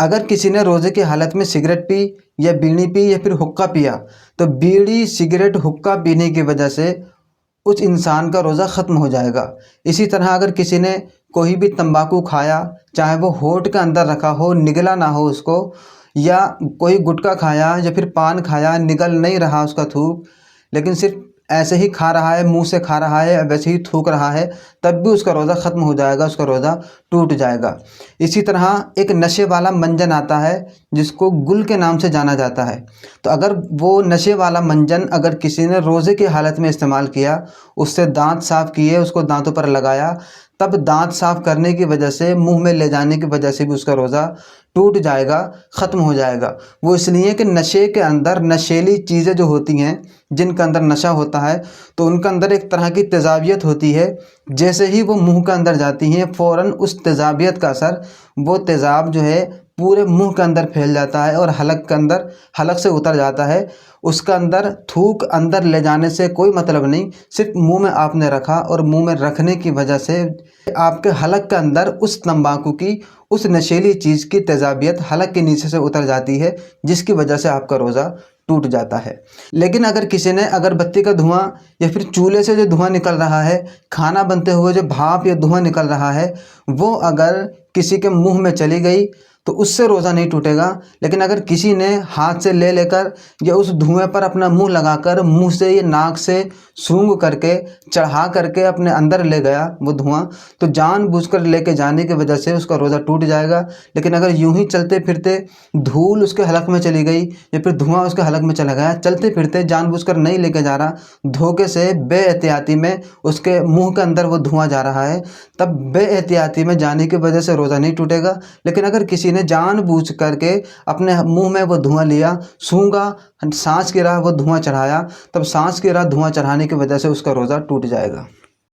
اگر کسی نے روزے کی حالت میں سگریٹ پی یا بینی پی یا پھر حقہ پیا تو بیڑی سگریٹ حقہ پینے کی وجہ سے اس انسان کا روزہ ختم ہو جائے گا۔ اسی طرح اگر کسی نے کوئی بھی تمباکو کھایا، چاہے وہ ہونٹ کے اندر رکھا ہو، نگلا نہ ہو اس کو، یا کوئی گٹکا کھایا یا پھر پان کھایا، نگل نہیں رہا اس کا تھوک، لیکن صرف ایسے ہی کھا رہا ہے، منہ سے کھا رہا ہے، ویسے ہی تھوک رہا ہے، تب بھی اس کا روزہ ختم ہو جائے گا، اس کا روزہ ٹوٹ جائے گا۔ اسی طرح ایک نشے والا منجن آتا ہے جس کو گل کے نام سے جانا جاتا ہے، تو اگر وہ نشے والا منجن اگر کسی نے روزے کی حالت میں استعمال کیا، اس سے دانت صاف کیے، اس کو دانتوں پر لگایا، تب دانت صاف کرنے کی وجہ سے، منہ میں لے جانے کی وجہ سے بھی اس کا روزہ ٹوٹ جائے گا، ختم ہو جائے گا۔ وہ اس لیے کہ نشے کے اندر نشیلی چیزیں جو ہوتی ہیں، جن کے اندر نشہ ہوتا ہے، تو ان کے اندر ایک طرح کی تیزابیت ہوتی ہے، جیسے ہی وہ منہ کے اندر جاتی ہیں فوراً اس تیزابیت کا اثر، وہ تیزاب جو ہے پورے منہ کے اندر پھیل جاتا ہے اور حلق سے اتر جاتا ہے۔ اس کا اندر تھوک اندر لے جانے سے کوئی مطلب نہیں، صرف منہ میں آپ نے رکھا اور منہ میں رکھنے کی وجہ سے آپ کے حلق کے اندر اس تمباکو کی، اس نشیلی چیز کی تیزابیت حلق کے نیچے سے اتر جاتی ہے، جس کی وجہ سے آپ کا روزہ ٹوٹ جاتا ہے۔ لیکن اگر کسی نے اگر بتی کا دھواں یا پھر چولہے سے جو دھواں نکل رہا ہے، کھانا بنتے ہوئے جو بھاپ یا دھواں نکل رہا ہے، وہ اگر کسی کے منہ میں چلی گئی تو اس سے روزہ نہیں ٹوٹے گا۔ لیکن اگر کسی نے ہاتھ سے لے کر یا اس دھوئیں پر اپنا منہ لگا کر، منہ سے یا ناک سے سونگھ کر کے، چڑھا کر کے اپنے اندر لے گیا وہ دھواں، تو جان بوجھ کر لے کے جانے کی وجہ سے اس کا روزہ ٹوٹ جائے گا۔ لیکن اگر یوں ہی چلتے پھرتے دھول اس کے حلق میں چلی گئی یا پھر دھواں اس کے حلق میں چلا گیا، چلتے پھرتے جان بوجھ کر نہیں لے کے جا رہا، دھوکے سے بے احتیاطی میں اس کے منہ کے اندر وہ دھواں جا رہا ہے، تب بے احتیاطی میں جانے کی وجہ سے روزہ نہیں ٹوٹے گا۔ لیکن اگر کسی نے جان بوجھ کر کے اپنے منہ میں وہ دھواں لیا، سونگا، سانس کی راہ وہ دھواں چڑھایا، تب سانس کی راہ دھواں چڑھانے کی وجہ سے اس کا روزہ ٹوٹ جائے گا۔